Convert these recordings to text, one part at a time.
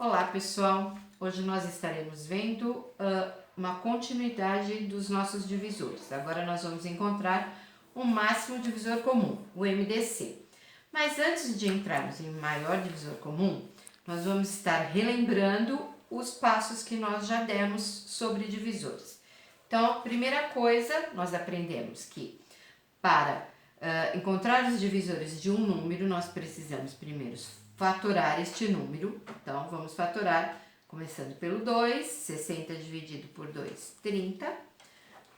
Olá pessoal, hoje nós estaremos vendo uma continuidade dos nossos divisores. Agora nós vamos encontrar o máximo divisor comum, o MDC. Mas antes de entrarmos em maior divisor comum, nós vamos estar relembrando os passos que nós já demos sobre divisores. Então, a primeira coisa, nós aprendemos que para encontrar os divisores de um número, nós precisamos primeiro fatorar este número. Então, vamos fatorar, começando pelo 2, 60 dividido por 2, 30.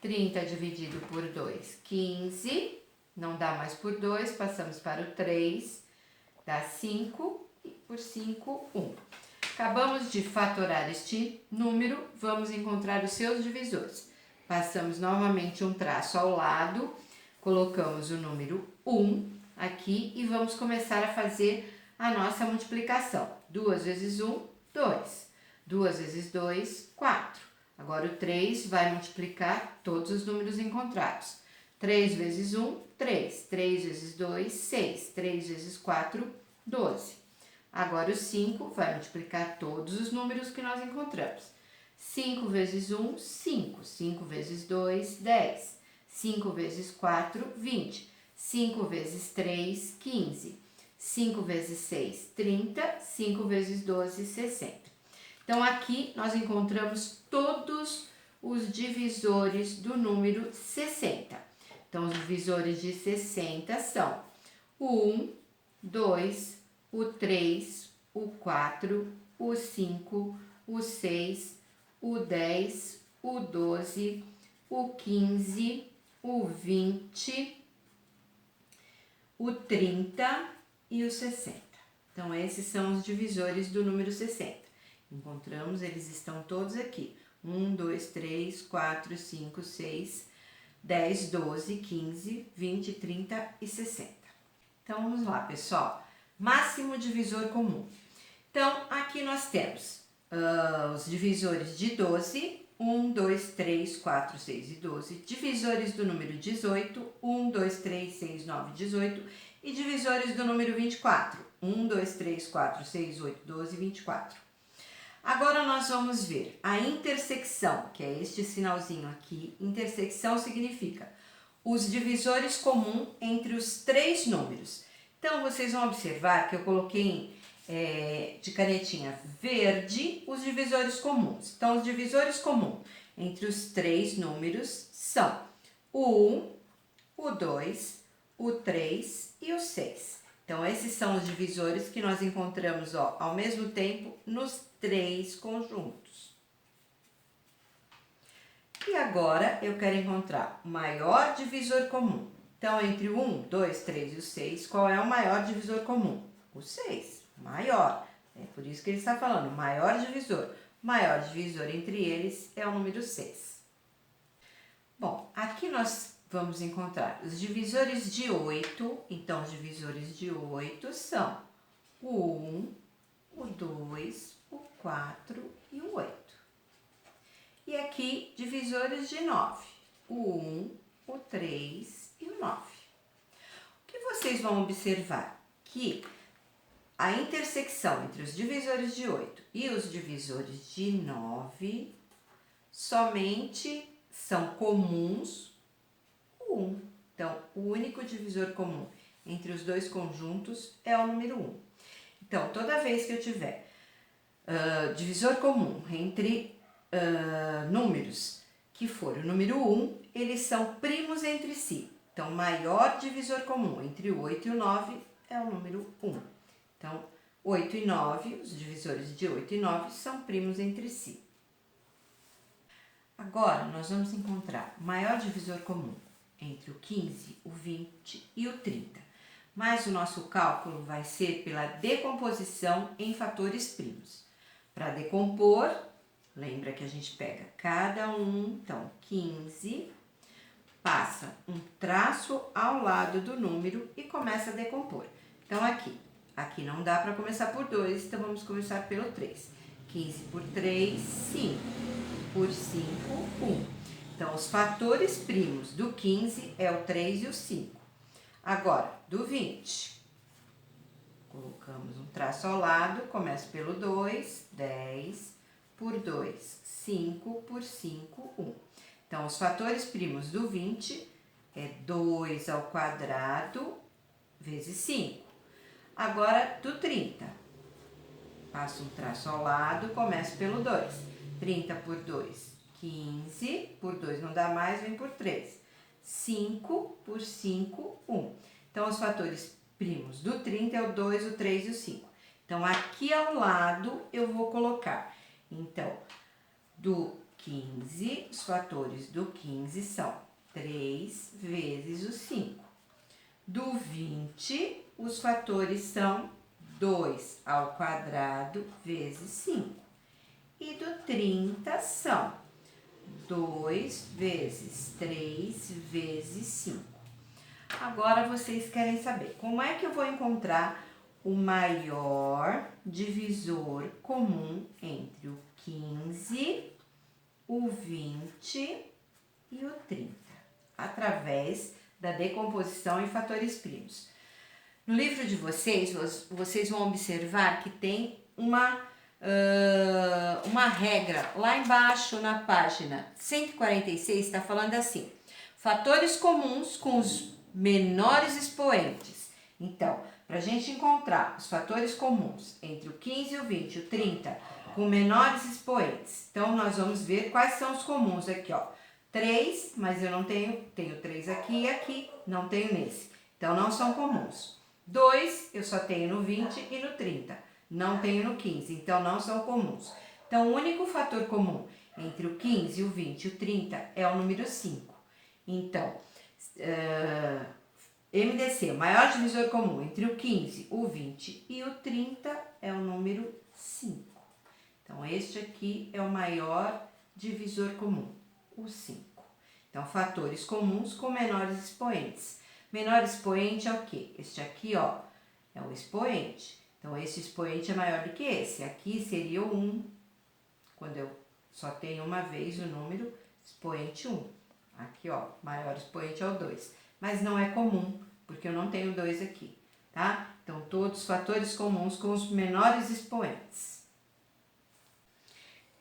30 dividido por 2, 15. Não dá mais por 2, passamos para o 3, dá 5. E por 5, 1. Acabamos de fatorar este número, vamos encontrar os seus divisores. Passamos novamente um traço ao lado, colocamos o número 1 aqui e vamos começar a fazer a nossa multiplicação. 2 vezes 1, 2. 2 vezes 2, 4. Agora o 3 vai multiplicar todos os números encontrados. 3 vezes 1, 3. 3 vezes 2, 6. 3 vezes 4, 12. Agora o 5 vai multiplicar todos os números que nós encontramos. 5 vezes 1, 5. 5 vezes 2, 10. 5 vezes 4, 20. 5 vezes 3, 15. 5 vezes 6, 30. 5 vezes 12, 60. Então, aqui nós encontramos todos os divisores do número 60. Então, os divisores de 60 são o 1, 2, o 3, o 4, o 5, o 6, o 10, o 12, o 15, o 20, o 30 e o 60. Então, esses são os divisores do número 60. Encontramos, eles estão todos aqui. 1, 2, 3, 4, 5, 6, 10, 12, 15, 20, 30 e 60. Então, vamos lá, pessoal. Máximo divisor comum. Então, aqui nós temos os divisores de 12, 1, 2, 3, 4, 6 e 12. Divisores do número 18, 1, 2, 3, 6, 9, 18. E divisores do número 24, 1, 2, 3, 4, 6, 8, 12 e 24. Agora nós vamos ver a intersecção, que é este sinalzinho aqui. Intersecção significa os divisores comuns entre os três números. Então, vocês vão observar que eu coloquei de canetinha verde os divisores comuns. Então, os divisores comuns entre os três números são o 1, o 2, o 3 e o 6. Então, esses são os divisores que nós encontramos ao mesmo tempo nos três conjuntos. E agora, eu quero encontrar o maior divisor comum. Então, entre o 1, 2, 3 e o 6, qual é o maior divisor comum? O 6, maior. É por isso que ele está falando, maior divisor. O maior divisor entre eles é o número 6. Bom, aqui nós vamos encontrar os divisores de 8. Então, os divisores de 8 são o 1, o 2, o 4 e o 8. E aqui, divisores de 9. O 1, o 3 e o 9. O que vocês vão observar? Que a intersecção entre os divisores de 8 e os divisores de 9 somente são comuns o 1. Então, o único divisor comum entre os dois conjuntos é o número 1. Então, toda vez que eu tiver divisor comum entre números que for o número 1, eles são primos entre si. Então, o maior divisor comum entre o 8 e o 9 é o número 1. Então, 8 e 9, os divisores de 8 e 9 são primos entre si. Agora, nós vamos encontrar o maior divisor comum entre o 15, o 20 e o 30. Mas o nosso cálculo vai ser pela decomposição em fatores primos. Para decompor, lembra que a gente pega cada um, então 15, passa um traço ao lado do número e começa a decompor. Então, aqui não dá para começar por 2, então vamos começar pelo 3. 15 por 3, 5. Por 5, 1. Então, os fatores primos do 15 é o 3 e o 5. Agora, do 20, colocamos Colocamos um traço ao lado, começo pelo 2, 10 por 2, 5 por 5, 1. Então, os fatores primos do 20 é 2 ao quadrado vezes 5. Agora, do 30, passo um traço ao lado, começo pelo 2. 30 por 2, 15, por 2 não dá mais, vem por 3. 5 por 5, 1. Então, os fatores primos do 30 é o 2, o 3 e o 5. Então, aqui ao lado eu vou colocar. Então, do 15, os fatores do 15 são 3 vezes o 5. Do 20, os fatores são 2 ao quadrado vezes 5. E do 30 são 2 vezes 3 vezes 5. Agora vocês querem saber como é que eu vou encontrar o maior divisor comum entre o 15, o 20 e o 30, através da decomposição em fatores primos. No livro de vocês, vocês vão observar que tem uma regra lá embaixo na página 146, está falando assim: fatores comuns com os menores expoentes. Então, para a gente encontrar os fatores comuns entre o 15, o 20 e o 30 com menores expoentes, então nós vamos ver quais são os comuns aqui, ó. 3, mas eu não tenho 3 aqui e aqui, não tenho nesse. Então, não são comuns. 2, eu só tenho no 20 e no 30. Não tenho no 15, então não são comuns. Então, o único fator comum entre o 15, o 20 e o 30 é o número 5. Então, MDC, o maior divisor comum entre o 15, o 20 e o 30 é o número 5. Então, este aqui é o maior divisor comum, o 5. Então, fatores comuns com menores expoentes. Menor expoente é o quê? Este aqui, ó, é o expoente. Então, esse expoente é maior do que esse. Aqui seria o 1, quando eu só tenho uma vez o número expoente 1. Aqui, ó, maior expoente é o 2. Mas não é comum, porque eu não tenho 2 aqui, tá? Então, todos os fatores comuns com os menores expoentes.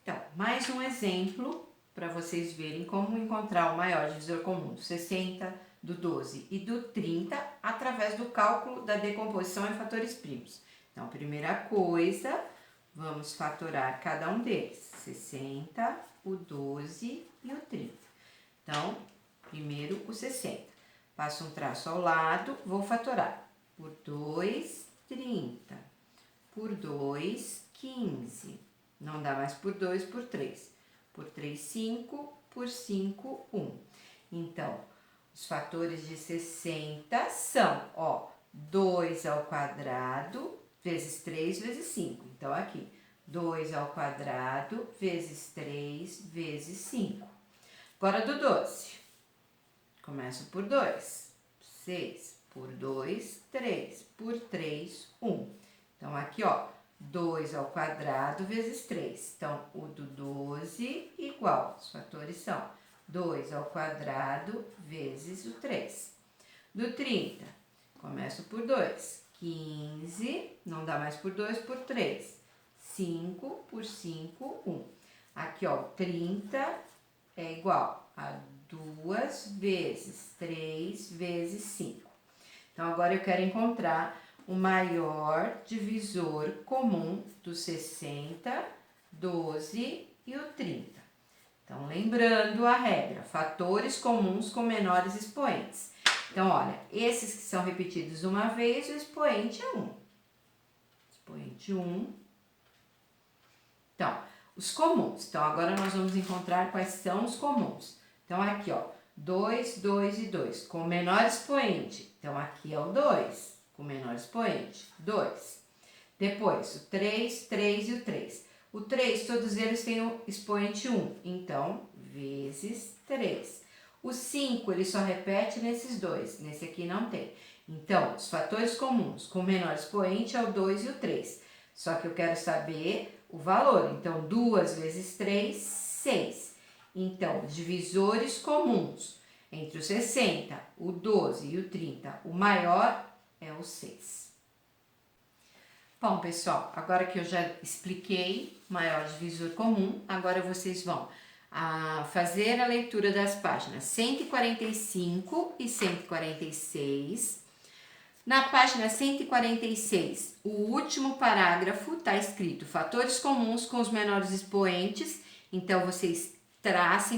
Então, mais um exemplo para vocês verem como encontrar o maior divisor comum do 60, do 12 e do 30 através do cálculo da decomposição em fatores primos. Então, primeira coisa, vamos fatorar cada um deles, 60, o 12 e o 30. Então, primeiro o 60. Passo um traço ao lado, vou fatorar por 2, 30, por 2, 15. Não dá mais por 2, por 3. Por 3, 5, por 5, 1. Então, os fatores de 60 são, ó, 2 ao quadrado vezes 3 vezes 5. Então, aqui, 2 ao quadrado vezes 3 vezes 5. Agora, do 12. Começo por 2. 6, por 2, 3. Por 3, 1. Então, aqui, ó, 2 ao quadrado vezes 3. Então, o do 12 igual, os fatores são 2 ao quadrado vezes o 3. Do 30, começo por 2. 15, não dá mais por 2, por 3. 5 por 5, 1. Aqui, ó, 30 é igual a 2 vezes 3 vezes 5. Então, agora eu quero encontrar o maior divisor comum dos 60, 12 e o 30. Então, lembrando a regra, fatores comuns com menores expoentes. Então, olha, esses que são repetidos uma vez, o expoente é 1. Expoente 1. Então, os comuns. Então, agora nós vamos encontrar quais são os comuns. Então, aqui, ó, 2, 2 e 2, com o menor expoente. Então, aqui é o 2. Com menor expoente, 2. Depois, o 3, 3 e o 3. O 3, todos eles têm o expoente 1, então, vezes 3. O 5, ele só repete nesses dois, nesse aqui não tem. Então, os fatores comuns com menor expoente é o 2 e o 3. Só que eu quero saber o valor, então, 2 vezes 3, 6. Então, divisores comuns entre o 60, o 12 e o 30, o maior é o 6. Bom, pessoal, agora que eu já expliquei maior divisor comum, agora vocês vão fazer a leitura das páginas 145 e 146. Na página 146, o último parágrafo está escrito fatores comuns com os menores expoentes, então vocês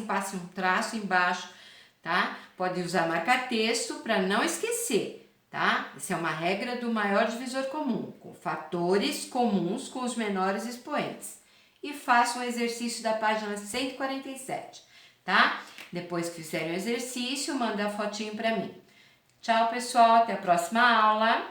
passem um traço embaixo, tá? Pode usar marca-texto para não esquecer, tá? Essa é uma regra do maior divisor comum, com fatores comuns com os menores expoentes. E façam o exercício da página 147, tá? Depois que fizerem o exercício, manda a fotinho para mim. Tchau, pessoal, até a próxima aula.